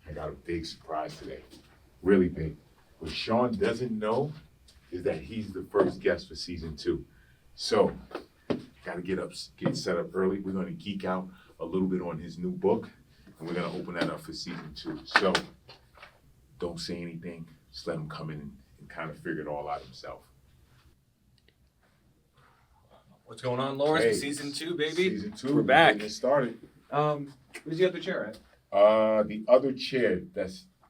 I got a big surprise today, really big. What Sean doesn't know is that he's the first guest for season 2. So, got to get set up early. We're going to geek out a little bit on his new book, and we're going to open that up for season 2. So, don't say anything. Just let him come in and kind of figure it all out himself. What's going on, Lawrence? Hey, season 2, baby. Season 2. We're back. Getting started. Where's the other chair at? The other chair.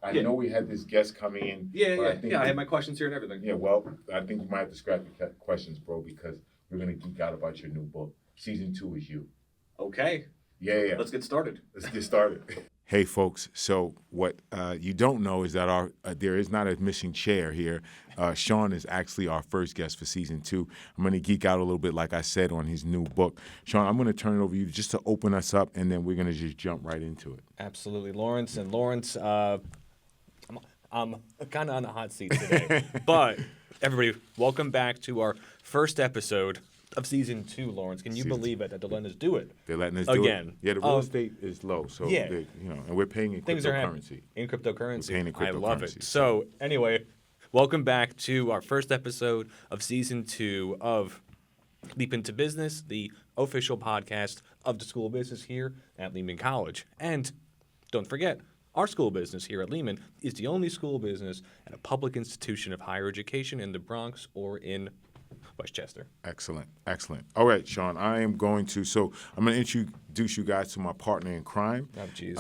I know we had this guest coming in. Yeah. I had my questions here and everything. Yeah, well, I think you might have to scrap the questions, bro, because we're gonna geek out about your new book. Season 2 is you. Okay. Yeah. Let's get started. Hey, folks. So what you don't know is that there is not a missing chair here. Sean is actually our first guest for season 2. I'm going to geek out a little bit, like I said, on his new book. Sean, I'm going to turn it over to you just to open us up, and then we're going to just jump right into it. Absolutely, Lawrence. And Lawrence, I'm kind of on the hot seat today. But everybody, welcome back to our first episode of season 2, Lawrence. Can you believe it that they're letting us do it? They're letting us do again? It. Yeah, the real estate is low, so yeah. and we're paying in Things cryptocurrency. In cryptocurrency. We're paying in cryptocurrency. I love it. So anyway, welcome back to our first episode of season 2 of Leap Into Business, the official podcast of the School of Business here at Lehman College. And don't forget, our school of business here at Lehman is the only school of business at a public institution of higher education in the Bronx or in Westchester. Excellent. All right, Sean, I'm going to introduce you guys to my partner in crime. Oh, geez.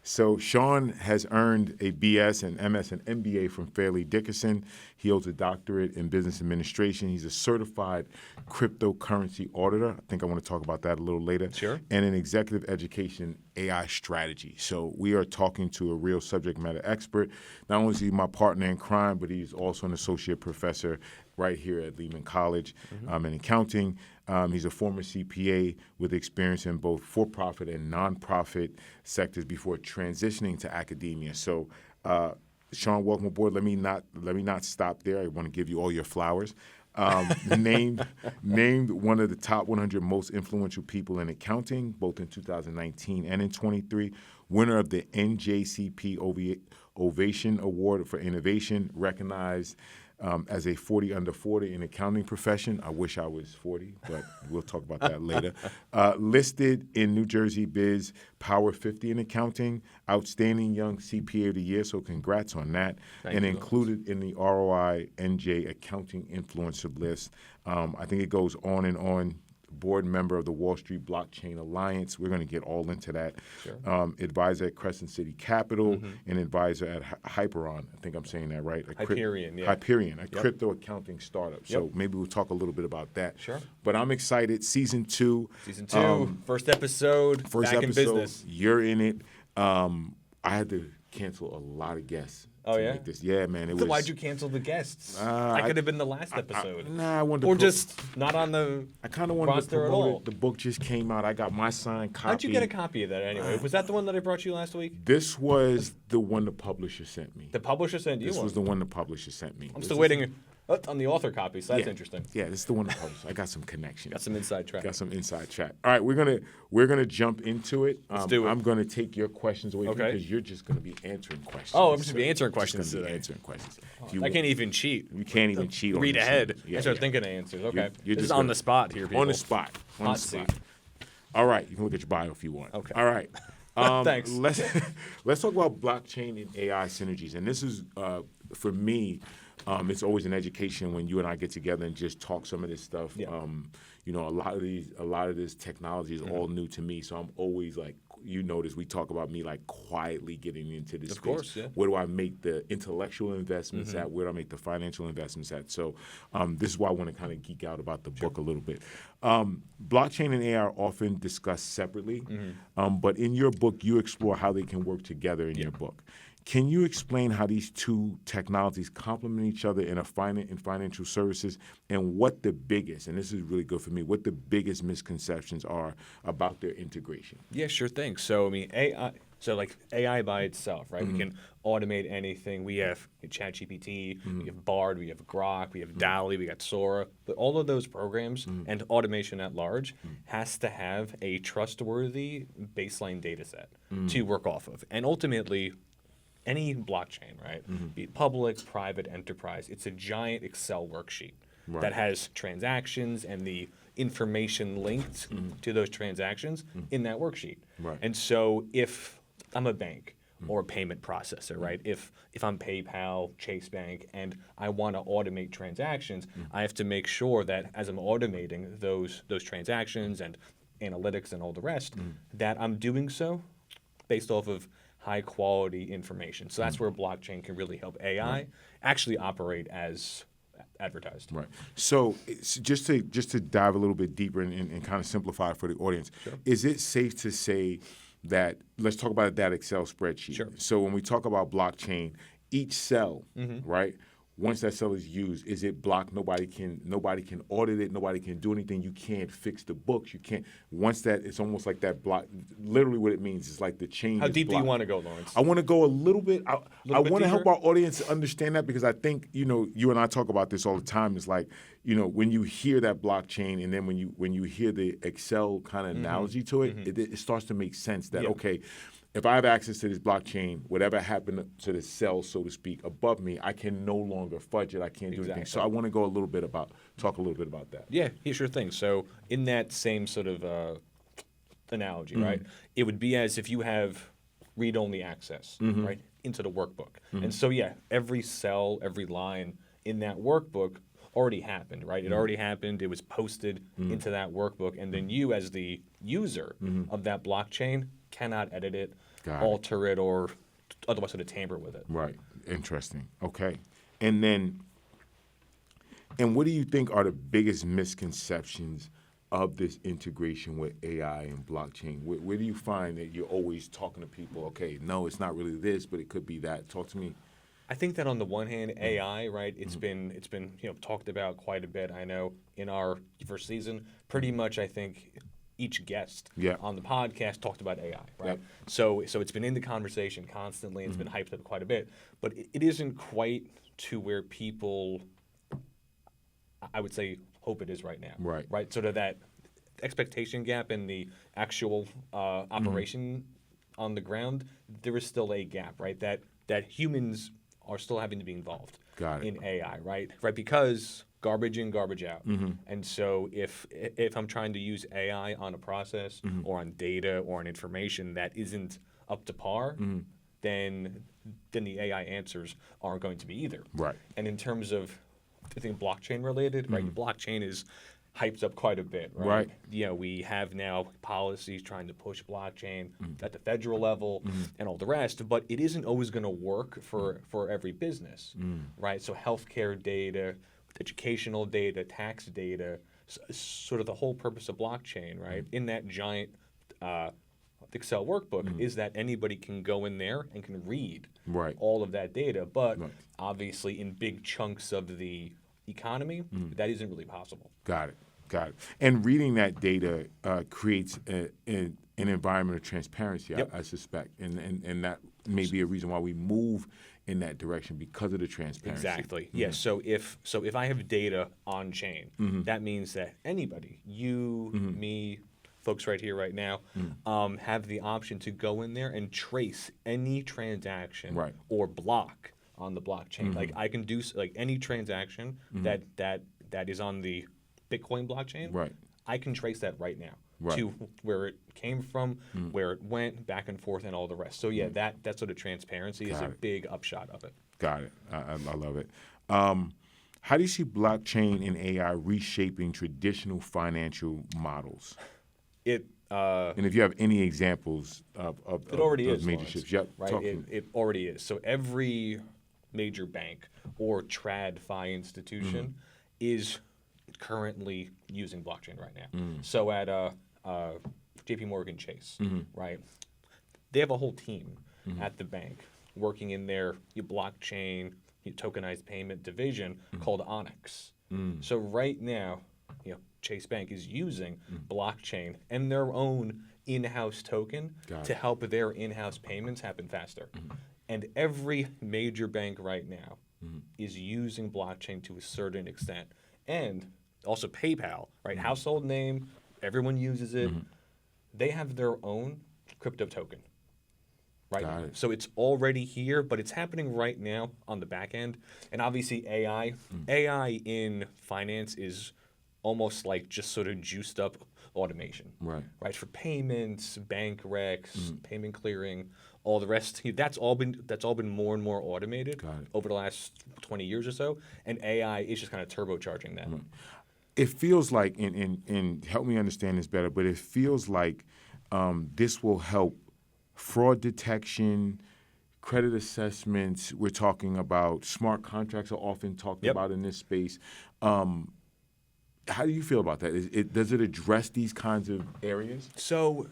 So Sean has earned a BS, an MS, and MBA from Fairleigh Dickinson. He holds a doctorate in business administration. He's a certified cryptocurrency auditor. I think I want to talk about that a little later. Sure. And an executive education AI strategy. So we are talking to a real subject matter expert. Not only is he my partner in crime, but he's also an associate professor right here at Lehman College in accounting. He's a former CPA with experience in both for-profit and nonprofit sectors before transitioning to academia. So, Sean, welcome aboard. Let me not stop there. I want to give you all your flowers. Named one of the top 100 most influential people in accounting, both in 2019 and in 23. Winner of the NJCP Ovation Award for Innovation, recognized as a 40 under 40 in accounting profession. I wish I was 40, but we'll talk about that later. Listed in New Jersey Biz Power 50 in accounting, outstanding young CPA of the year, so congrats on that. Thank and you, included in the ROI NJ accounting influencer list. I think it goes on and on. Board member of the Wall Street Blockchain Alliance. We're going to get all into that. Sure. Advisor at Crescent City Capital and advisor at Hyperon. I think I'm saying that right. Hyperion, Hyperion, a crypto accounting startup. So maybe we'll talk a little bit about that. Sure. But I'm excited. Season 2. First episode, back in business. You're in it. I had to cancel a lot of guests. Oh, yeah? Make this. Yeah, man. So why'd you cancel the guests? I could have been the last episode. I wanted to. Or just not on the I kind of wanted to roster at promote all. it. The book just came out. I got my signed copy. How'd you get a copy of that anyway? Was that the one that I brought you last week? This was the one the publisher sent me. The publisher sent you This one? was the one the publisher sent me. I'm still waiting on the author copy, so that's interesting. Yeah, this is the one the publisher. I got some connections. Got some inside track. All right, we're gonna jump into it. Let's do it. I'm gonna take your questions away Okay. because you're just gonna be answering questions. Oh, I'm just gonna be answering questions Just gonna be today. answering questions. I can't even cheat. You can't even cheat. Read on this ahead. one. Yeah, I start yeah. thinking of answers. Okay. You're This is just on gonna- the spot here, people. On the spot. Hot seat. All right, you can look at your bio if you want. Okay. All right. Thanks. Let's talk about blockchain and AI synergies. And this is for me. It's always an education when you and I get together and just talk some of this stuff. Yeah. A lot of this technology is all new to me. So I'm always like, you notice we talk about me like quietly getting into this space. Of course, yeah. Where do I make the intellectual investments at? Where do I make the financial investments at? So this is why I want to kind of geek out about the book a little bit. Blockchain and AI are often discussed separately, but in your book, you explore how they can work together in your book. Can you explain how these two technologies complement each other in financial services and what the biggest, and this is really good for me, what the biggest misconceptions are about their integration? Yeah, sure thing. So, I mean, AI. So like AI by itself, right? We can automate anything. We have ChatGPT, we have Bard, we have Grok, we have DALL-E, we got Sora. But all of those programs and automation at large has to have a trustworthy baseline data set to work off of. And ultimately, any blockchain, right? Be it public, private, enterprise, it's a giant Excel worksheet that has transactions and the information linked to those transactions in that worksheet. Right. And so if I'm a bank or a payment processor, right? If I'm PayPal, Chase Bank, and I want to automate transactions, I have to make sure that as I'm automating those transactions and analytics and all the rest, that I'm doing so based off of high quality information. So that's where blockchain can really help AI actually operate as advertised. Right. So just to dive a little bit deeper and kind of simplify for the audience, is it safe to say that, let's talk about that Excel spreadsheet. Sure. So when we talk about blockchain, each cell, right, once that cell is used, is it blocked? Nobody can audit it. Nobody can do anything. You can't fix the books. You can't. Once that, it's almost like that block. Literally, what it means is like the chain. How is deep do you blocked. want to go, Lawrence? I want to go a little bit. I bit want to help deeper? our audience understand that, because I think, you and I talk about this all the time. It's like, when you hear that blockchain, and then when you hear the Excel kind of analogy to it, it starts to make sense that, okay, if I have access to this blockchain, whatever happened to the cell, so to speak, above me, I can no longer fudge it. I can't do anything. So I want to talk a little bit about that. Yeah, sure thing. So in that same sort of analogy, right, it would be as if you have read-only access, right, into the workbook. And so, every cell, every line in that workbook already happened, right? It already happened. It was posted into that workbook. And then you, as the user of that blockchain, cannot edit it, alter it, or otherwise sort of tamper with it. Right. Interesting. Okay. And what do you think are the biggest misconceptions of this integration with AI and blockchain? Where do you find that you're always talking to people, okay, no, it's not really this, but it could be that? Talk to me. I think that on the one hand, AI, right, it's been talked about quite a bit. I know in our first season, pretty much I think each guest on the podcast talked about AI, right? Yep. So it's been in the conversation constantly. It's been hyped up quite a bit, but it isn't quite to where people, I would say, hope it is right now. Right. Right. Sort of that expectation gap in the actual operation on the ground. There is still a gap, right? That humans are still having to be involved in AI, right? Right, because garbage in, garbage out. And so if I'm trying to use AI on a process or on data or on information that isn't up to par, then the AI answers aren't going to be either. Right. And in terms of, I think, blockchain related, right? Blockchain is hyped up quite a bit, right? We have now policies trying to push blockchain at the federal level and all the rest, but it isn't always going to work for every business, right? So healthcare data, educational data, tax data, sort of the whole purpose of blockchain, right? In that giant Excel workbook is that anybody can go in there and can read all of that data, but obviously in big chunks of the economy, that isn't really possible. Got it. And reading that data creates an environment of transparency, I suspect, and that may be a reason why we move in that direction, because of the transparency. Exactly. Yes. So if I have data on chain, that means that anybody, you, me, folks right here, right now, have the option to go in there and trace any transaction or block on the blockchain. Like I can do any transaction that is on the Bitcoin blockchain. I can trace that right now to where it came from, where it went, back and forth, and all the rest. So that sort of transparency is a big upshot of it. Got it. I love it. How do you see blockchain and AI reshaping traditional financial models? And if you have any examples of it already those is, major Lawrence, shifts, right? It already is. So every major bank or TradFi institution is currently using blockchain right now. So at JP Morgan Chase, right, they have a whole team at the bank working in their blockchain tokenized payment division called Onyx. So right now, Chase Bank is using blockchain and their own in-house token to help their in-house payments happen faster. And every major bank right now is using blockchain to a certain extent. And also PayPal, right? Household name, everyone uses it. They have their own crypto token. Right. So it's already here, but it's happening right now on the back end. And obviously AI in finance is almost like just sort of juiced up automation. Right. For payments, bank recs, payment clearing, all the rest. That's all been more and more automated over the last 20 years or so. And AI is just kind of turbocharging that. It feels like, and help me understand this better, but it feels like this will help fraud detection, credit assessments. We're talking about smart contracts are often talked about in this space. How do you feel about that? Does it address these kinds of areas? So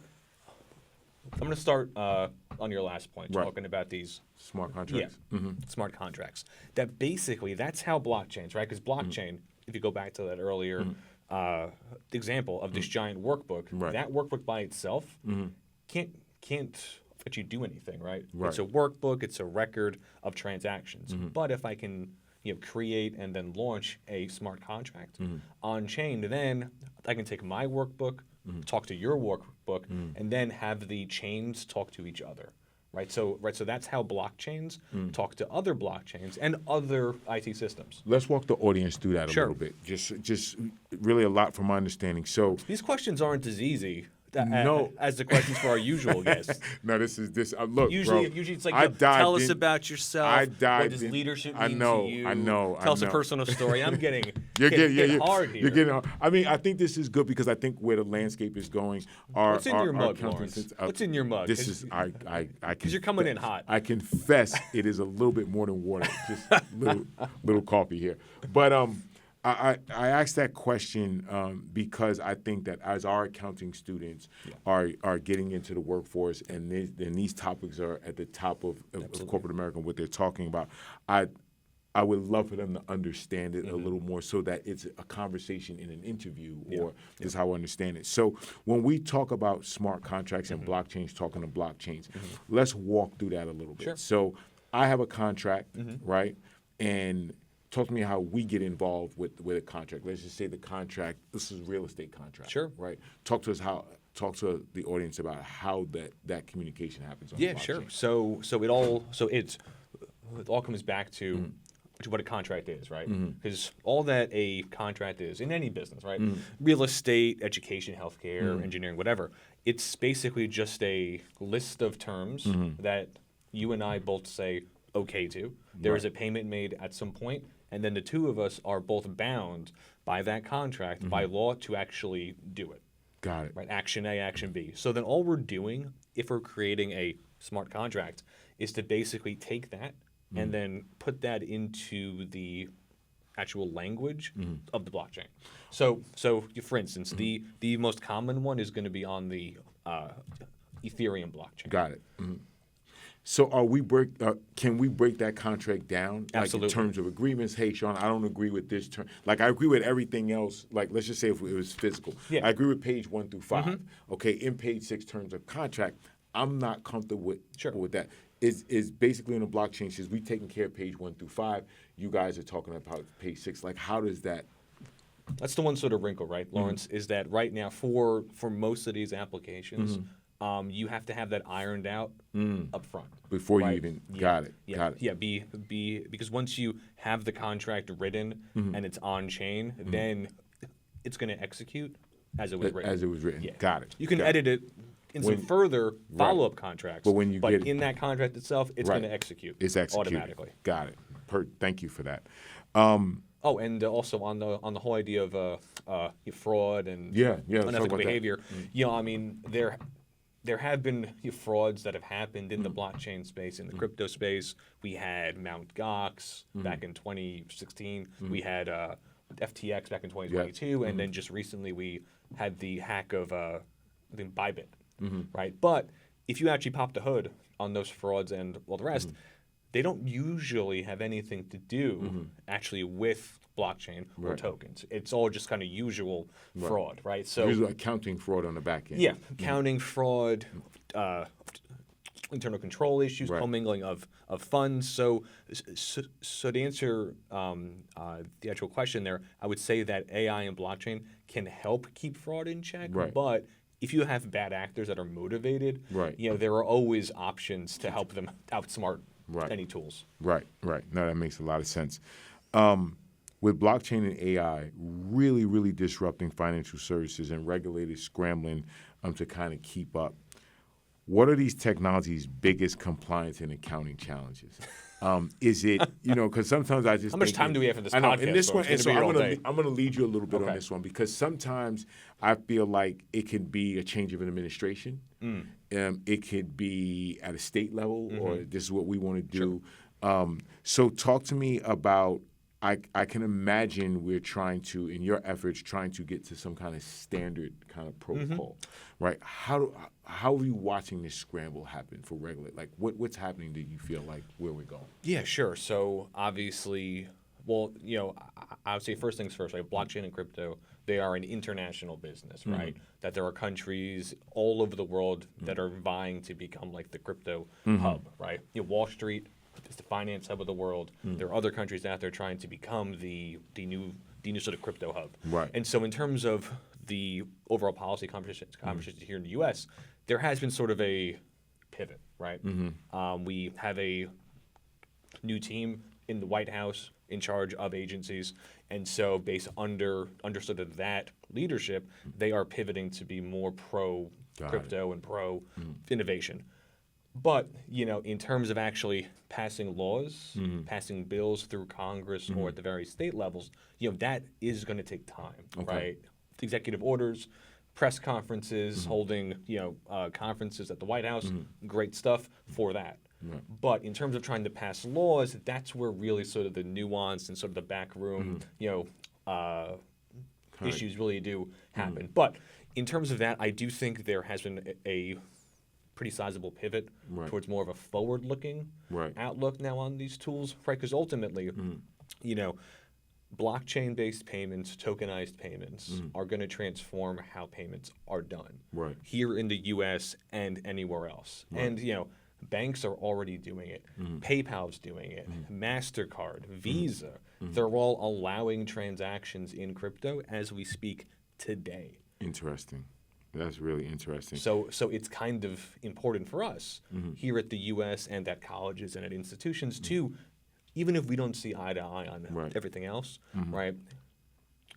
I'm going to start on your last point, talking about these smart contracts. Smart contracts. That basically, that's how blockchains, right? Because blockchain, if you go back to that earlier example of this giant workbook, that workbook by itself can't actually do anything, right? It's a workbook. It's a record of transactions. But if I can create and then launch a smart contract on chain, then I can take my workbook, talk to your workbook, and then have the chains talk to each other. Right, so that's how blockchains talk to other blockchains and other IT systems. Let's walk the audience through that a little bit. Just really a lot from my understanding. So these questions aren't as easy as the questions for our usual guests. No, this. Look, usually it's like, tell us about yourself. What does leadership mean to you? I know. Tell us a personal story. I'm getting hard here. You're getting hard. I mean, I think this is good because I think where the landscape is going. What's in your mug, Lawrence? What's in your mug? This is because you're coming in hot. I confess it is a little bit more than water. Just little coffee here, but I asked that question because I think that as our accounting students are getting into the workforce and these topics are at the top of corporate America and what they're talking about, I would love for them to understand it a little more so that it's a conversation in an interview or this is how I understand it. So when we talk about smart contracts and blockchains, talking to blockchains, let's walk through that a little bit. Sure. So I have a contract, right? And talk to me how we get involved with a contract. Let's just say the contract, this is a real estate contract. Sure. Right? Talk to the audience about how that communication happens on the blockchain. Sure. So it all comes back to what a contract is, right? Because all that a contract is in any business, right? Real estate, education, healthcare, engineering, whatever. It's basically just a list of terms that you and I both say okay to. There is a payment made at some point, and then the two of us are both bound by that contract, by law, to actually do it. Got it. Right? Action A, action B. So then all we're doing, if we're creating a smart contract, is to basically take that and then put that into the actual language of the blockchain. So for instance, the most common one is going to be on the Ethereum blockchain. Got it. So can we break that contract down? Absolutely. Like in terms of agreements, hey, Sean, I don't agree with this term. Like I agree with everything else. Like let's just say if it was physical. I agree with page 1 through 5. Okay, in page 6 terms of contract, I'm not comfortable with that. Is basically in the blockchain says we taking care of page 1 through 5. You guys are talking about page 6. Like how does that? That's the one sort of wrinkle, right, Lawrence? Is that right now for most of these applications, you have to have that ironed out up front before you even got it. Got it. Yeah, because once you have the contract written and it's on chain, then it's going to execute as it was written. As it was written. Got it. You can edit it in some further follow-up contracts, but in that contract itself, it's going to execute. It's executed automatically. Got it. Thank you for that. Oh, and also on the whole idea of fraud and unethical behavior, I mean there have been frauds that have happened in the blockchain space, in the crypto space. We had Mt. Gox back in 2016. We had FTX back in 2022, and then just recently we had the hack of I think Bybit, right? But if you actually pop the hood on those frauds and all the rest, they don't usually have anything to do actually with blockchain or Right. tokens. It's all just kind of usual fraud, right? So Usually accounting fraud on the back end. yeah, accounting fraud, internal control issues, Right. commingling of funds. So to answer the actual question there, I would say that AI and blockchain can help keep fraud in check. Right. But if you have bad actors that are motivated, Right. there are always options to help them outsmart Right. any tools. Right. No, that makes a lot of sense. With blockchain and AI really, really disrupting financial services and regulators scrambling to kind of keep up, what are these technologies' biggest compliance and accounting challenges? Is it, because sometimes I just How much think time do we have for this I know, podcast, and this one, folks? and It's so gonna be here all day. I'm going to lead you a little bit on Okay. this one because sometimes I feel like it can be a change of an administration. It could be at a state level, or this is what we want to do. So talk to me about. I can imagine we're trying to, in your efforts, trying to get to some kind of standard kind of protocol, right? How are you watching this scramble happen for regulate? Like, what's happening? Do you feel like where we're going? Yeah, sure. So obviously, well, I would say first things first, right? Blockchain and crypto, they are an international business, right? That there are countries all over the world that are vying to become like the crypto hub, right? Wall Street is the finance hub of the world. There are other countries out there trying to become the new sort of crypto hub. Right. And so in terms of the overall policy conversations here in the U.S., there has been sort of a pivot, right? We have a new team in the White House in charge of agencies, and so based under sort of that leadership, they are pivoting to be more pro crypto and pro innovation. But in terms of actually passing laws, passing bills through Congress or at the very state levels, that is going to take time, right? Executive orders, press conferences, holding conferences at the White House, great stuff for that. Right. But in terms of trying to pass laws, that's where really sort of the nuance and sort of the backroom, issues really do happen. But in terms of that, I do think there has been a pretty sizable pivot towards more of a forward-looking outlook now on these tools, right? Because ultimately, blockchain-based payments, tokenized payments are going to transform how payments are done here in the U.S. and anywhere else. And banks are already doing it. PayPal's doing it. MasterCard, Visa, they're all allowing transactions in crypto as we speak today. Interesting. That's really interesting. So it's kind of important for us here at the U.S. and at colleges and at institutions to, even if we don't see eye to eye on everything else, right?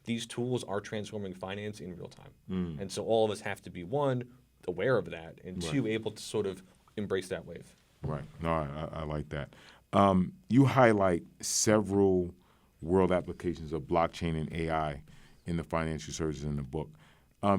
These tools are transforming finance in real time. And so all of us have to be, one, aware of that, and two, able to sort of embrace that wave. Right. No, I like that. You highlight several world applications of blockchain and AI in the financial services in the book.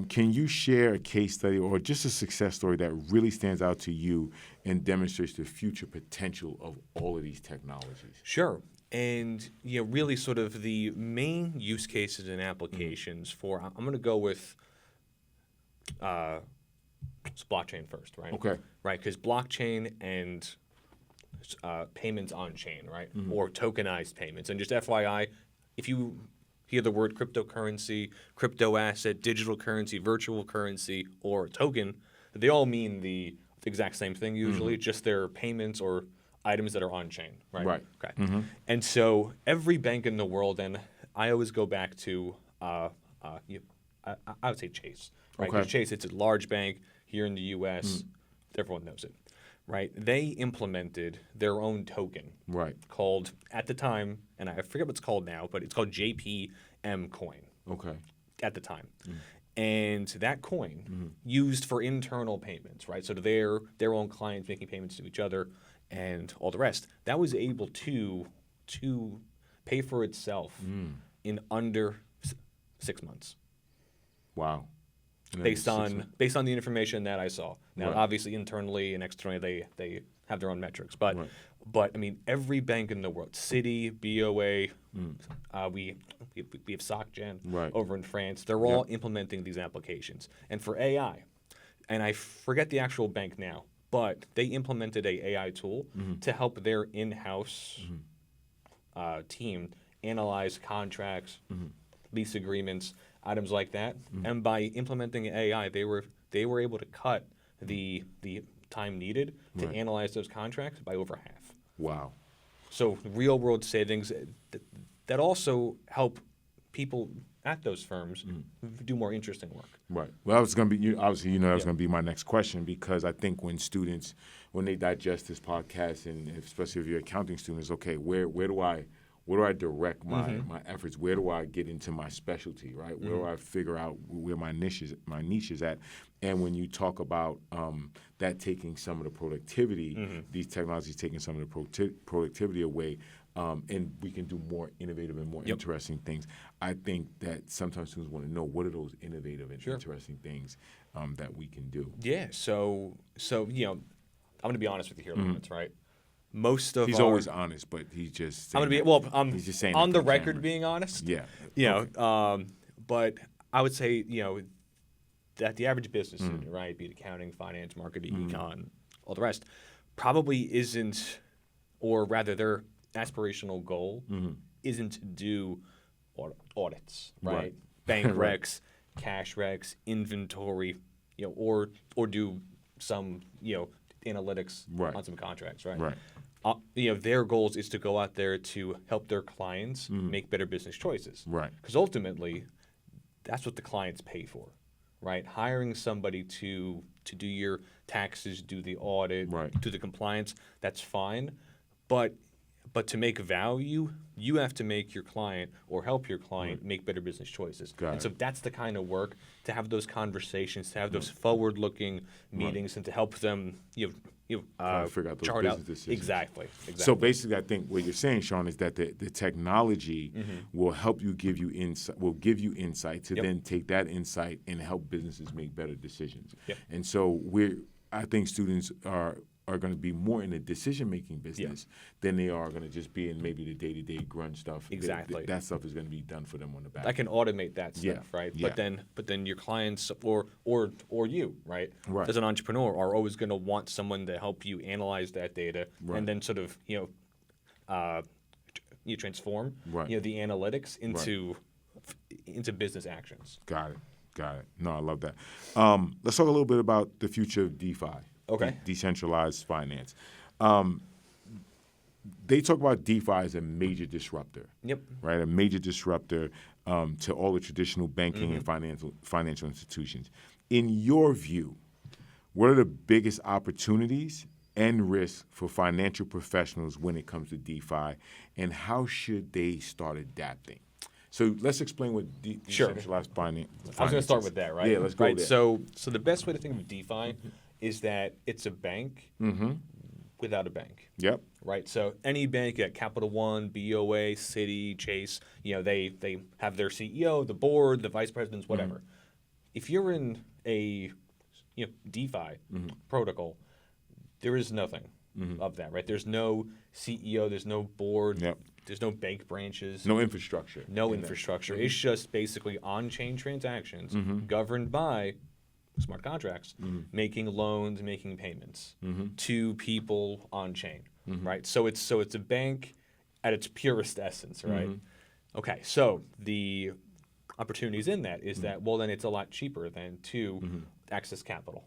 Can you share a case study or just a success story that really stands out to you and demonstrates the future potential of all of these technologies? Sure. And really sort of the main use cases and applications for, I'm going to go with blockchain first, right? Okay. Right, because blockchain and payments on chain, right? Or tokenized payments. And just FYI, if you hear the word cryptocurrency, crypto asset, digital currency, virtual currency, or token, they all mean the exact same thing usually, just they're payments or items that are on chain, right? Right. Okay. And so every bank in the world, and I always go back to, I would say Chase, right? Okay. 'Cause Chase, it's a large bank here in the U.S. Everyone knows it, right? They implemented their own token called, at the time, and I forget what it's called now, but it's called JPM coin Okay. at the time. And that coin used for internal payments, right? So to their own clients making payments to each other and all the rest, that was able to pay for itself in under 6 months. Wow. Based on the information that I saw. Now, Right. obviously, internally and externally, they have their own metrics. But I mean, every bank in the world, Citi, BOA, we have SocGen over in France. They're all implementing these applications. And for AI, and I forget the actual bank now, but they implemented a AI tool to help their in-house team analyze contracts, lease agreements, items like that. And by implementing AI, they were able to cut the time needed to analyze those contracts by over half. Wow. So real world savings that also help people at those firms do more interesting work. Right. Well, that was going to be, obviously, that was going to be my next question, because I think when students, when they digest this podcast, and especially if you're accounting students, okay, where do I direct my efforts? Where do I get into my specialty, right? Where do I figure out where my niche is at? And when you talk about that taking some of the productivity, these technologies taking some of the productivity away, and we can do more innovative and more interesting things. I think that sometimes students want to know, what are those innovative and interesting things that we can do? Yeah. So I'm going to be honest with you here, Lawrence, right? Most of he's always honest, but he's just I'm going to be he's just saying on the record being honest. Yeah. But I would say that the average business student, right, be it accounting, finance, marketing, econ, all the rest, probably isn't, or rather their aspirational goal isn't to do audits, right? Bank recs, cash recs, inventory, or do some analytics on some contracts, right? Their goals is to go out there to help their clients make better business choices, right? Because ultimately, that's what the clients pay for, right? Hiring somebody to do your taxes, do the audit, do the compliance, that's fine, but to make value, you have to make your client or help your client make better business choices. So that's the kind of work, to have those conversations, to have those forward-looking meetings, and to help them figure out those chart out decisions. Exactly. So basically, I think what you're saying, Sean, is that the technology will help you, give you insight to then take that insight and help businesses make better decisions. And so I think students are going to be more in the decision-making business than they are going to just be in maybe the day-to-day grunt stuff. Exactly. That stuff is going to be done for them on the back. I can automate that stuff, right? But then your clients or you, right? As an entrepreneur, are always going to want someone to help you analyze that data and then sort of you transform the analytics into business actions. Got it. No, I love that. Let's talk a little bit about the future of DeFi. Okay. Decentralized finance. They talk about DeFi as a major disruptor. Right? A major disruptor to all the traditional banking and financial institutions. In your view, what are the biggest opportunities and risks for financial professionals when it comes to DeFi, and how should they start adapting? So let's explain what decentralized finance is. I was going to start with that, right? Yeah, let's go there. So the best way to think of DeFi is that it's a bank without a bank. Right? So any bank at Capital One, BOA, Citi, Chase, they have their CEO, the board, the vice presidents, whatever. If you're in a DeFi protocol, there is nothing of that, right? There's no CEO, there's no board, there's no bank branches. No infrastructure. It's just basically on-chain transactions governed by smart contracts, making loans, making payments to people on chain, right? So it's a bank at its purest essence, right? Okay, so the opportunities in that is that, well, then it's a lot cheaper than to access capital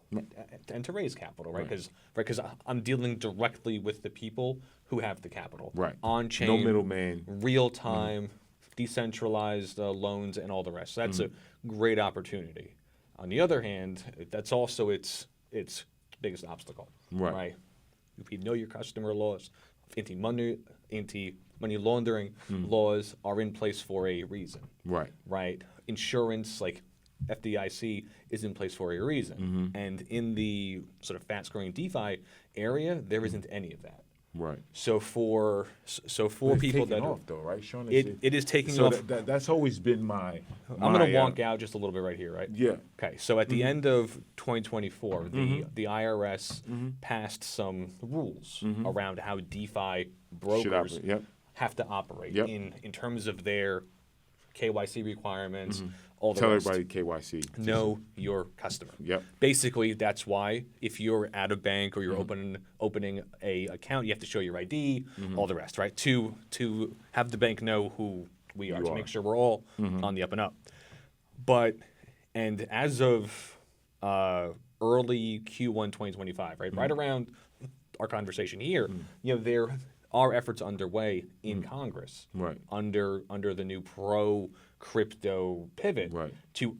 and to raise capital, right? Because I'm dealing directly with the people who have the capital, on chain, no middleman, real time, decentralized loans, and all the rest. So that's a great opportunity. On the other hand, that's also its biggest obstacle, right? If you know your customer laws, anti-money laundering laws are in place for a reason, right? Insurance, like FDIC, is in place for a reason, and in the sort of fast-growing DeFi area, there isn't any of that. So for people that off though, right, Sean? It is taking so off. That's always been my. I'm going to wonk out just a little bit right here, right? Yeah. Okay. So at the end of 2024, the IRS passed some rules around how DeFi brokers have to operate in terms of their KYC requirements, all the Tell rest. everybody KYC. Know your customer. Yep. Basically, that's why if you're at a bank or you're opening a account, you have to show your ID, all the rest, right? To have the bank know who we are, to make sure we're all on the up and up. And as of early Q1 2025, right around our conversation here, there are efforts underway in Congress, under the new pro-crypto pivot, to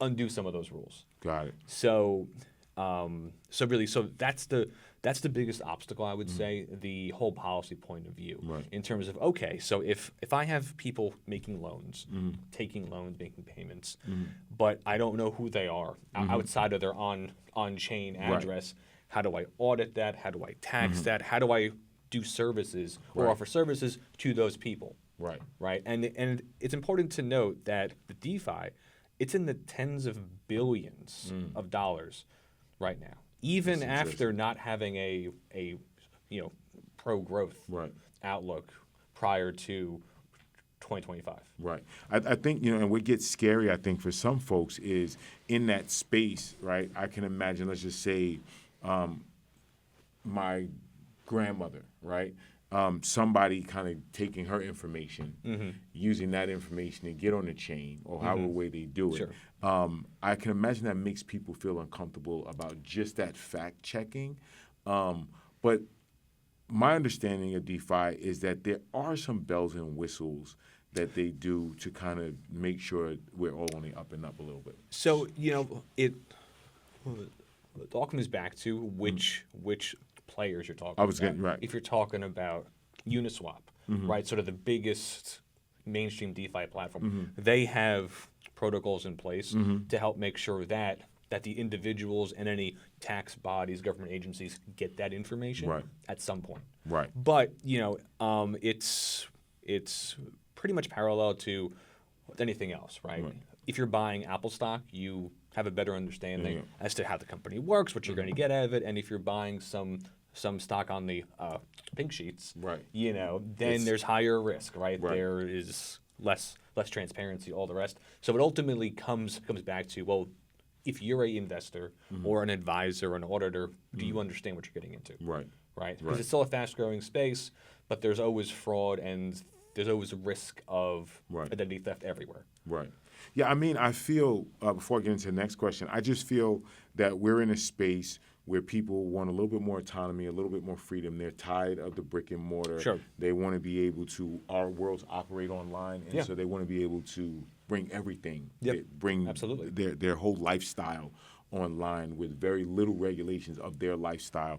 undo some of those rules. Got it. So that's the biggest obstacle, I would say, the whole policy point of view, in terms of, okay, so if I have people making loans, taking loans, making payments, but I don't know who they are outside of their on-chain address, how do I audit that? How do I tax that? How do I do services or offer services to those people? Right. And it's important to note that the DeFi, it's in the tens of billions of dollars right now, even after not having a pro-growth outlook prior to 2025. Right. I think, and what gets scary, I think, for some folks is in that space, right? I can imagine, let's just say, my grandmother, right? Somebody kind of taking her information, using that information to get on the chain or however way they do it. Sure. I can imagine that makes people feel uncomfortable about just that fact checking. But my understanding of DeFi is that there are some bells and whistles that they do to kind of make sure we're all on the up and up a little bit. So, it all comes back to which players you're talking about. If you're talking about Uniswap, right, sort of the biggest mainstream DeFi platform, they have protocols in place to help make sure that the individuals and any tax bodies, government agencies get that information at some point. Right. But, it's pretty much parallel to anything else, right? If you're buying Apple stock, you have a better understanding as to how the company works, what you're going to get out of it, and if you're buying some stock on the pink sheets, then there's higher risk, right? There is less transparency, all the rest. So it ultimately comes back to, well, if you're a investor or an advisor or an auditor, do you understand what you're getting into? Right? Because it's still a fast-growing space, but there's always fraud and there's always a risk of identity theft everywhere. Right. Yeah, I mean, I feel, before I get into the next question, I just feel that we're in a space where people want a little bit more autonomy, a little bit more freedom. They're tired of the brick and mortar. Sure. They want to be able to, our worlds operate online, and so they want to be able to bring everything, bring Absolutely. their whole lifestyle online with very little regulations of their lifestyle.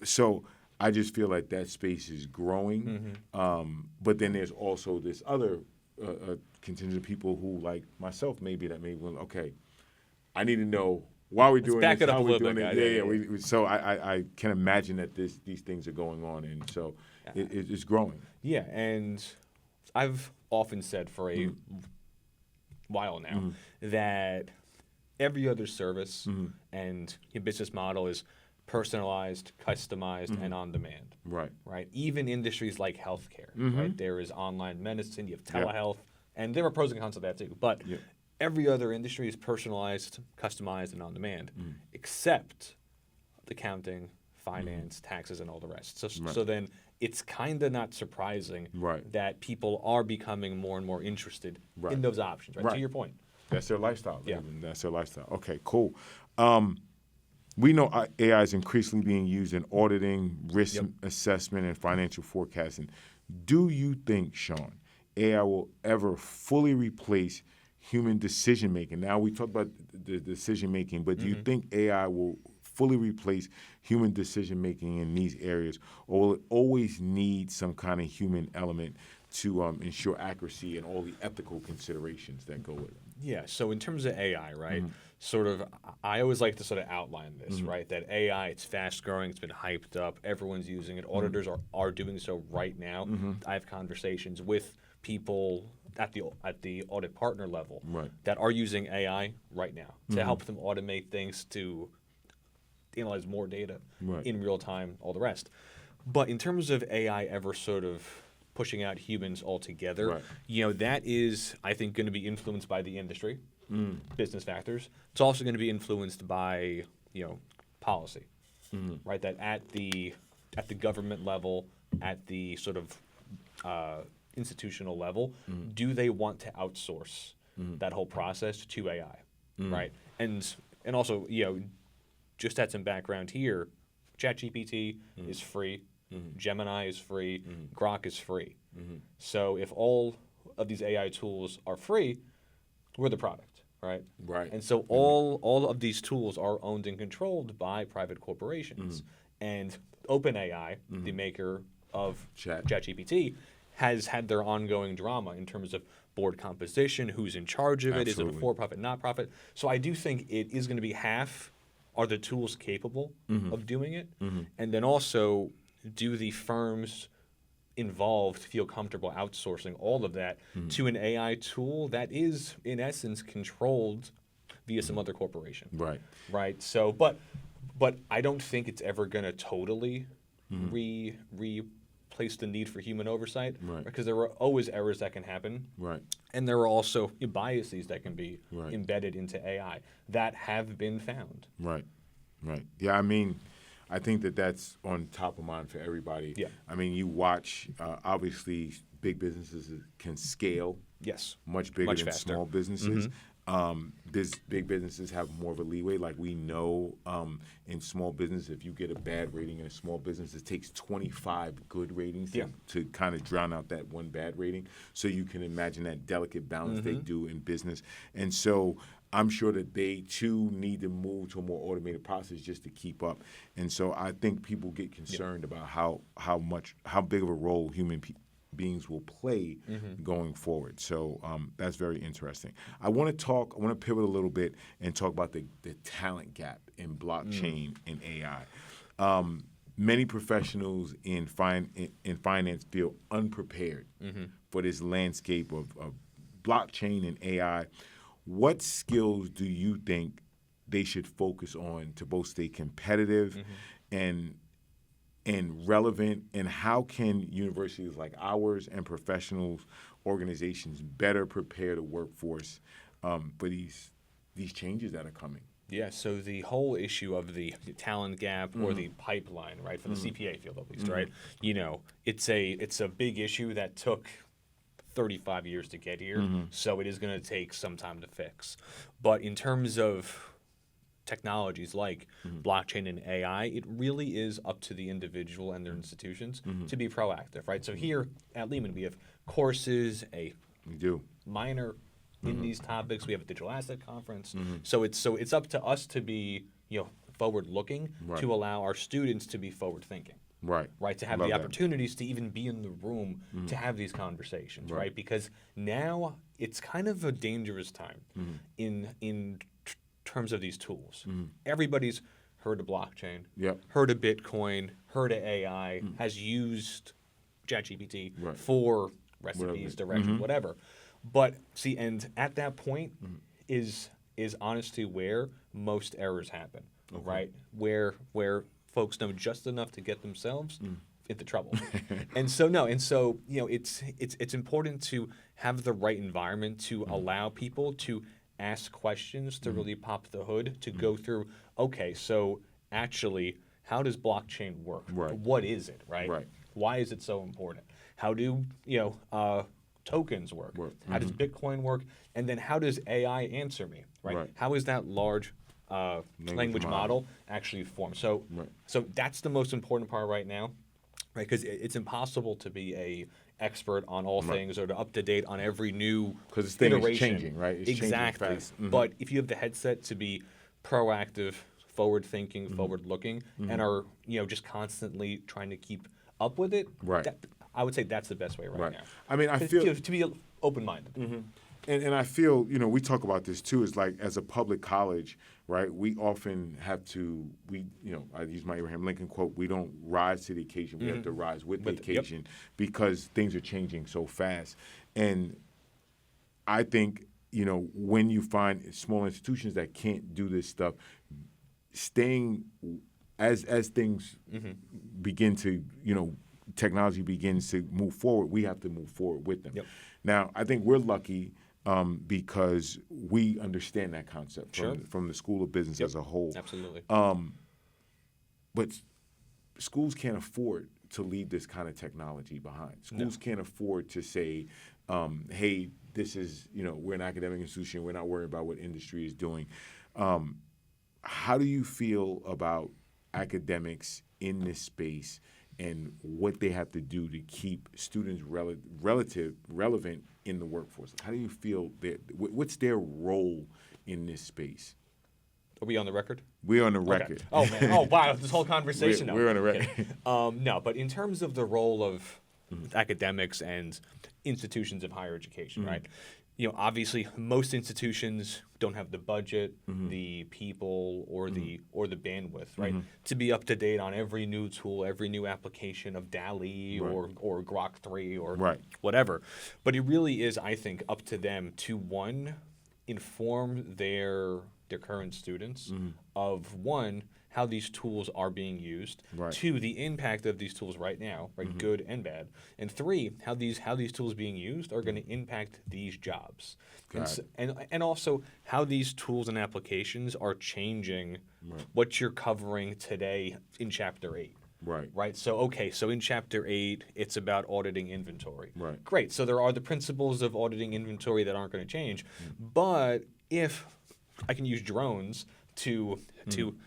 So I just feel like that space is growing. But then there's also this other contingent of people who, like myself, maybe okay, I need to know why we're doing back this, it up how a we're little doing bit, it. So I can imagine that these things are going on, and so it's growing. Yeah, and I've often said for a while now that every other service and your business model is personalized, customized, and on demand. Right. Even industries like healthcare. Right. There is online medicine. You have telehealth, and there are pros and cons of that too. But every other industry is personalized, customized, and on demand, except accounting, finance, taxes, and all the rest. So then it's kind of not surprising that people are becoming more and more interested in those options. Right. To your point. That's their lifestyle. That's their lifestyle. Okay, cool. We know AI is increasingly being used in auditing, risk assessment, and financial forecasting. Do you think, Sean, AI will ever fully replace human decision-making? Now, we talked about the decision-making, but do you think AI will fully replace human decision-making in these areas, or will it always need some kind of human element to ensure accuracy and all the ethical considerations that go with it? Yeah, so in terms of AI, right, sort of, I always like to sort of outline this, right, that AI, it's fast-growing, it's been hyped up, everyone's using it, auditors are doing so right now. I have conversations with people at the audit partner level that are using AI right now to help them automate things, to analyze more data in real time, all the rest. But in terms of AI ever sort of pushing out humans altogether. Right. That is, I think, going to be influenced by the industry, business factors. It's also going to be influenced by, policy, right? That at the government level, at the sort of institutional level, do they want to outsource that whole process to AI, right? And also, just add some background here. ChatGPT is free. Gemini is free. Grok is free. So if all of these AI tools are free, we're the product, right? Right. And so all of these tools are owned and controlled by private corporations. And OpenAI, the maker of ChatGPT, has had their ongoing drama in terms of board composition, who's in charge of it, is it a for-profit, not-profit? So I do think it is going to be half, are the tools capable of doing it? And then also, do the firms involved feel comfortable outsourcing all of that to an AI tool that is, in essence, controlled via some other corporation? Right. Right. So, but I don't think it's ever going to totally replace the need for human oversight, Right. because there are always errors that can happen. Right. And there are also biases that can be Right. embedded into AI that have been found. Right. Right. Yeah, I mean, I think that's on top of mind for everybody. Yeah. I mean, you watch, obviously, big businesses can scale Yes. much bigger Much than faster. small businesses. Big businesses have more of a leeway. Like we know in small business, if you get a bad rating in a small business, it takes 25 good ratings to kind of drown out that one bad rating. So you can imagine that delicate balance they do in business. And so I'm sure that they, too, need to move to a more automated process just to keep up. And so I think people get concerned about how big of a role human beings will play going forward. So that's very interesting. I want to pivot a little bit and talk about the talent gap in blockchain and AI. Many professionals in finance feel unprepared for this landscape of blockchain and AI. What skills do you think they should focus on to both stay competitive and relevant, and how can universities like ours and professional organizations better prepare the workforce for these changes that are coming? Yeah, so the whole issue of the talent gap or the pipeline, right, for the CPA field at least, right? It's a big issue that took 35 years to get here, so it is going to take some time to fix. But in terms of technologies like blockchain and AI, it really is up to the individual and their institutions to be proactive, right? So here at Lehman, we have courses, We do. minor in these topics. We have a digital asset conference. So it's up to us to be forward-looking, to allow our students to be forward-thinking. Right. Right, to have Love the that. opportunities to even be in the room to have these conversations, right? Because now it's kind of a dangerous time in terms of these tools. Everybody's heard of blockchain, heard of Bitcoin, heard of AI, has used ChatGPT for recipes, directions, whatever. But see, and at that point is honestly where most errors happen, right? Where folks know just enough to get themselves into trouble. and so it's important to have the right environment to allow people to ask questions, to really pop the hood, to go through, okay, so actually, how does blockchain work? Right. What is it, right? Right. Why is it so important? How do tokens work? How does Bitcoin work? And then how does AI answer me, right? How is that large language model actually formed? So that's the most important part right now, right? Because it's impossible to be a expert on all things or to up to date on every new Because iteration. things changing, right? It's exactly. changing fast. But if you have the headset to be proactive, forward-thinking, forward-looking, and are just constantly trying to keep up with it, I would say that's the best way right now. I mean, I feel to be open-minded. And I feel, we talk about this too, is like as a public college, right, we often have to, I use my Abraham Lincoln quote, we don't rise to the occasion, we have to rise with the occasion because things are changing so fast. And I think, when you find small institutions that can't do this stuff, staying as things begin to, technology begins to move forward, we have to move forward with them. Yep. Now, I think we're lucky because we understand that concept from the School of Business as a whole. Absolutely. But schools can't afford to leave this kind of technology behind. Schools can't afford to say, hey, this is, we're an academic institution. We're not worried about what industry is doing. How do you feel about academics in this space and what they have to do to keep students relevant in the workforce? How do you feel what's their role in this space? Are we on the record? We're on the record. Okay. Oh, man. Oh, wow. This whole conversation. We're on the record. No, but in terms of the role of academics and institutions of higher education, right? Obviously, most institutions don't have the budget, the people, or the bandwidth, right, to be up to date on every new tool, every new application of DALL-E or Grok 3 or whatever. But it really is, I think, up to them to, one, inform their current students of, one, how these tools are being used, two, the impact of these tools right now, right, good and bad, and three, how these tools being used are going to impact these jobs, and also how these tools and applications are changing what you're covering today in Chapter 8. Right. So in Chapter 8, it's about auditing inventory. Great. So there are the principles of auditing inventory that aren't going to change, but if I can use drones to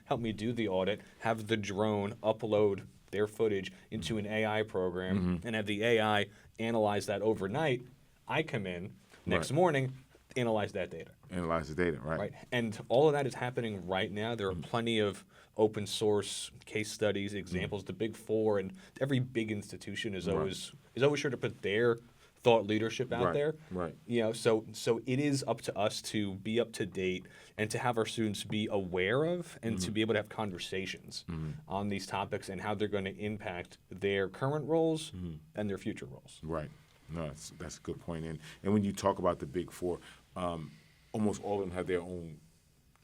help me do the audit, have the drone upload their footage into an AI program, and have the AI analyze that overnight, I come in next morning, analyze that data. Analyze the data, right. And all of that is happening right now. There are plenty of open source case studies, examples. The Big Four and every big institution is always sure to put their thought leadership out there. So it is up to us to be up to date and to have our students be aware of and to be able to have conversations on these topics and how they're going to impact their current roles and their future roles. Right. No, that's a good point. And when you talk about the Big Four, almost all of them have their own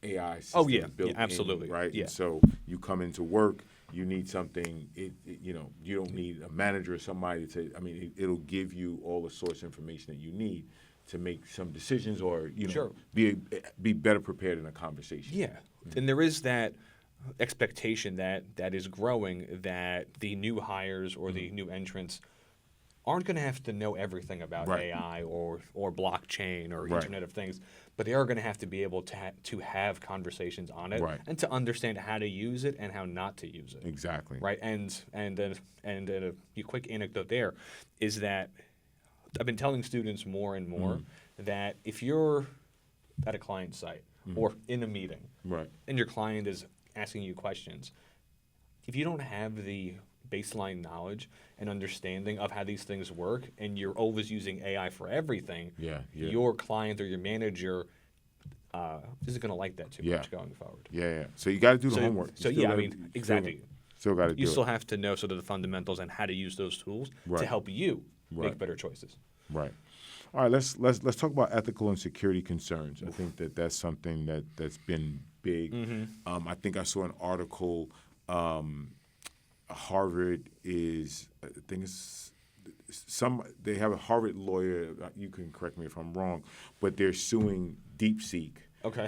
AI system built absolutely. in, right? Yeah. And so you come into work, you need something, you don't need a manager or somebody to, it'll give you all the source information that you need to make some decisions or, be better prepared in a conversation. Yeah. And there is that expectation that is growing that the new hires or the new entrants aren't going to have to know everything about AI or blockchain or Internet of Things, but they are going to have to be able to have conversations on it and to understand how to use it and how not to use it. Exactly. Right. And a quick anecdote there is that I've been telling students more and more that if you're at a client site or in a meeting and your client is asking you questions, if you don't have the baseline knowledge and understanding of how these things work and you're always using AI for everything, your client or your manager isn't going to like that too much going forward. Yeah. So you got to do the homework. Exactly. Still got to do it. You still have to know sort of the fundamentals and how to use those tools to help you make better choices. Right. All right. Let's talk about ethical and security concerns. I think that's something that's been big. I think I saw an article. Harvard they have a Harvard lawyer. You can correct me if I'm wrong, but they're suing DeepSeek. Okay.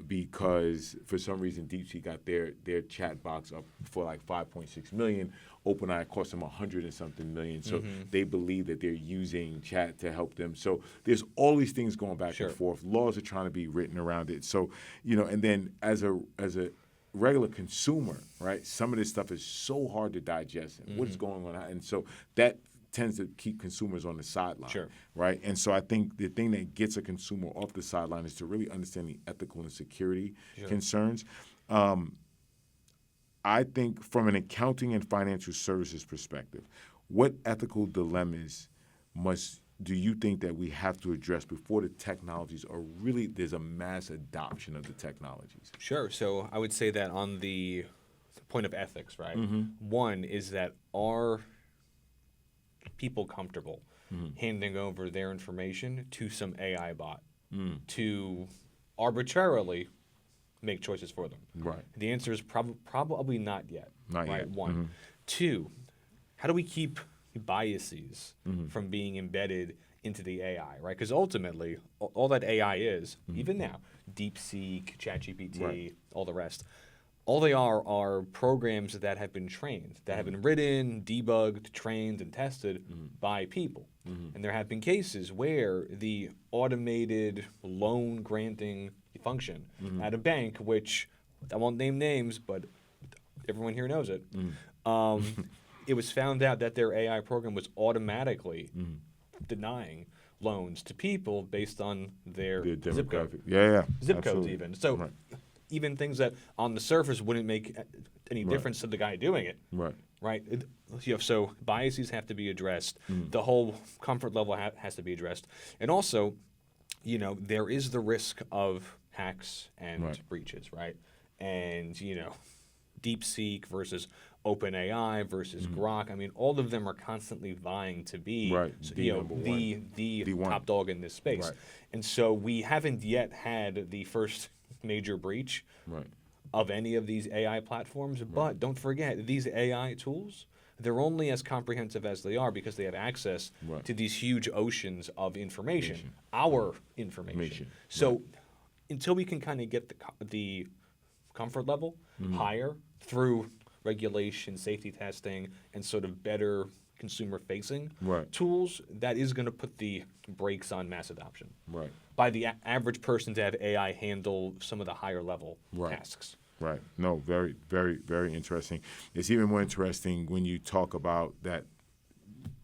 Because for some reason DeepSeek got their chat box up for like $5.6 million. OpenAI cost them $100 and something million. So they believe that they're using chat to help them. So there's all these things going back and forth. Laws are trying to be written around it. So and then as a regular consumer, right? Some of this stuff is so hard to digest and what's going on, and so that tends to keep consumers on the sideline, right? And so I think the thing that gets a consumer off the sideline is to really understand the ethical and security concerns. I think from an accounting and financial services perspective, what ethical dilemmas do you think that we have to address before the technologies are really, there's a mass adoption of the technologies? Sure. So I would say that on the point of ethics, right? One is that are people comfortable handing over their information to some AI bot to arbitrarily make choices for them? Right. The answer is probably not yet. Not yet. One. Two, how do we keep biases from being embedded into the AI, right? Because ultimately, all that AI is, even now, DeepSeek, ChatGPT, all the rest, all they are programs that have been trained, that have been written, debugged, trained, and tested by people. And there have been cases where the automated loan granting function at a bank, which I won't name names, but everyone here knows it, it was found out that their AI program was automatically denying loans to people based on their The zip code. Yeah. Zip codes absolutely. even. So Right. even things that on the surface wouldn't make any difference to the guy doing it. Right. Right. So biases have to be addressed. The whole comfort level has to be addressed. And also, there is the risk of hacks and breaches, right? And, DeepSeek versus OpenAI versus Grok. I mean, all of them are constantly vying to be the one. top dog in this space. Right. And so we haven't yet had the first major breach of any of these AI platforms. But don't forget, these AI tools, they're only as comprehensive as they are because they have access to these huge oceans of information, our information. So until we can kind of get the comfort level higher through regulation, safety testing, and sort of better consumer-facing tools, that is going to put the brakes on mass adoption. Right. By the average person to have AI handle some of the higher level tasks. Right. No, very, very, very interesting. It's even more interesting when you talk about that.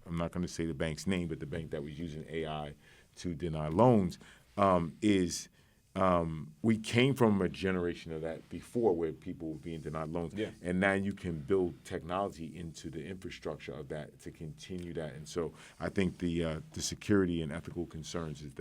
I'm not going to say the bank's name, but the bank that was using AI to deny loans we came from a generation of that before where people were being denied loans. Yeah. And now you can build technology into the infrastructure of that to continue that. And so I think the security and ethical concerns is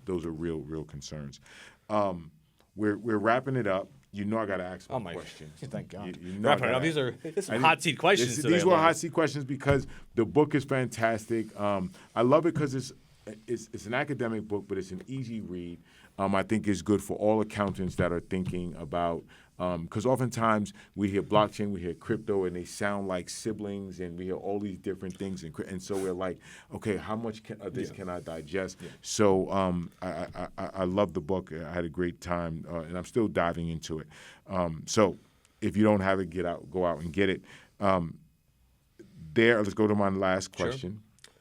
those are real concerns. We're wrapping it up. I got to ask one question. Thank God. Wrapping it up. These are some hot seat questions today. These were hot seat questions because the book is fantastic. I love it because it's an academic book, but it's an easy read. I think it's good for all accountants that are thinking about, because oftentimes we hear blockchain, we hear crypto, and they sound like siblings, and we hear all these different things, and so we're like, okay, how much of this can I digest? Yeah. So I love the book. I had a great time, and I'm still diving into it. So if you don't have it, go out and get it. Let's go to my last question. Sure.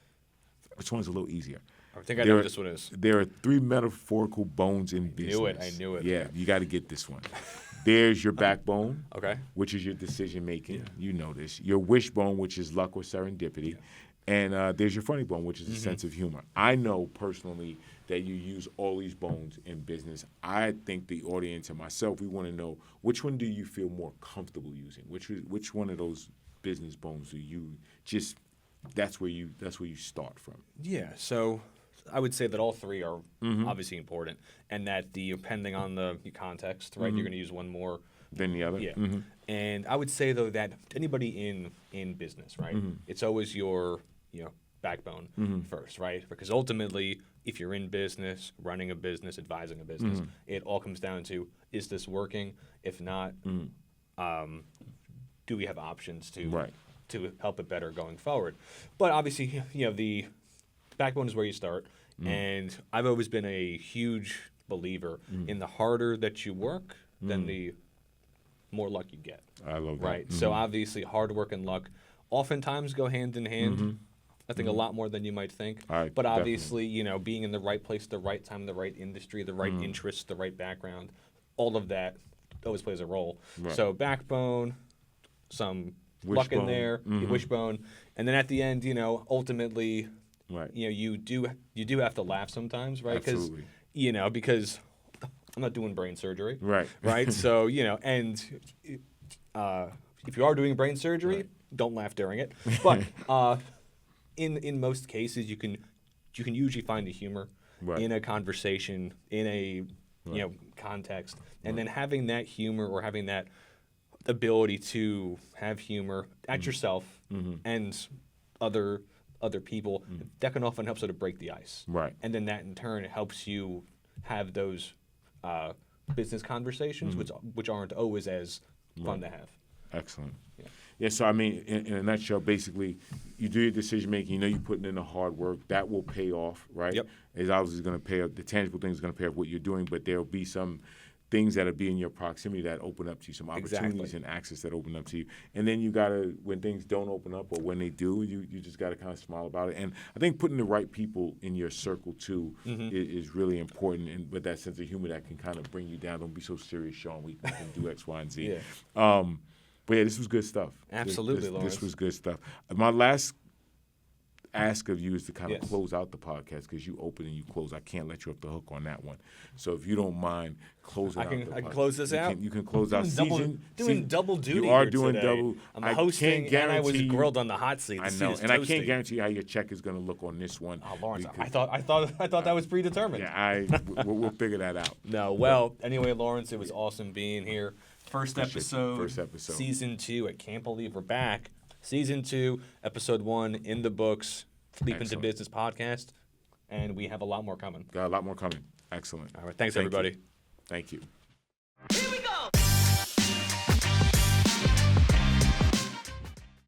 This one's a little easier. I think I know what this one is. There are 3 metaphorical bones in business. I knew it. Yeah, you got to get this one. There's your backbone, which is your decision making. Yeah. You know this. Your wishbone, which is luck or serendipity. Yeah. And there's your funny bone, which is a sense of humor. I know personally that you use all these bones in business. I think the audience and myself, we want to know, which one do you feel more comfortable using? Which one of those business bones do you just that's where you start from? Yeah. So I would say that all 3 are obviously important, and that depending on the context, right, you're going to use one more than the other. Yeah. And I would say though that anybody in business, right, it's always your backbone first, right? Because ultimately, if you're in business, running a business, advising a business, it all comes down to, is this working? If not, do we have options to help it better going forward? But obviously, the backbone is where you start, and I've always been a huge believer in the harder that you work, then the more luck you get. I love that. Right. So obviously, hard work and luck oftentimes go hand in hand. I think a lot more than you might think. But obviously, being in the right place, the right time, the right industry, the right interests, the right background, all of that always plays a role. Right. So backbone, some luck in there, your wishbone, and then at the end, ultimately. Right. You do have to laugh sometimes, right? Because I'm not doing brain surgery. Right. Right. So and if you are doing brain surgery, don't laugh during it. But in most cases, you can usually find the humor in a conversation, in a context, and then having that humor or having that ability to have humor at yourself and other people, that can often help sort of break the ice. Right. And then that in turn helps you have those business conversations, which aren't always as fun to have. Excellent. Yeah, so I mean, in a nutshell, basically, you do your decision making. You know, you're putting in the hard work. That will pay off, right? Yep. It's obviously going to pay off. The tangible things are going to pay off what you're doing, but there'll be some things that'll be in your proximity that open up to you, some opportunities Exactly. and access that open up to you. And then you gotta, when things don't open up or when they do, you just gotta kind of smile about it. And I think putting the right people in your circle too is really important. And with that sense of humor that can kind of bring you down. Don't be so serious, Sean. We can do X, Y, and Z. Yeah. But yeah, this was good stuff. Absolutely, Lawrence. This was good stuff. My last ask of you is to kind of Yes. close out the podcast because you open and you close. I can't let you off the hook on that one. So if you don't mind closing out the podcast. I can close this out? You can close out Doing double duty. You are here doing today. double. I'm I hosting can't and I was guarantee you- grilled on the hot seat. I know, and I can't guarantee how your check is going to look on this one. Oh, Lawrence, because- I thought that was predetermined. Yeah, we'll figure that out. No, well, anyway, Lawrence, it was awesome being here. First Appreciate you. episode, First episode. Season 2. I can't believe we're back. Season 2, Episode 1 in the books. Leap into Excellent. Business podcast, and we have a lot more coming. Got a lot more coming. Excellent. All right, thanks Thank you. everybody. Thank you. Here we go.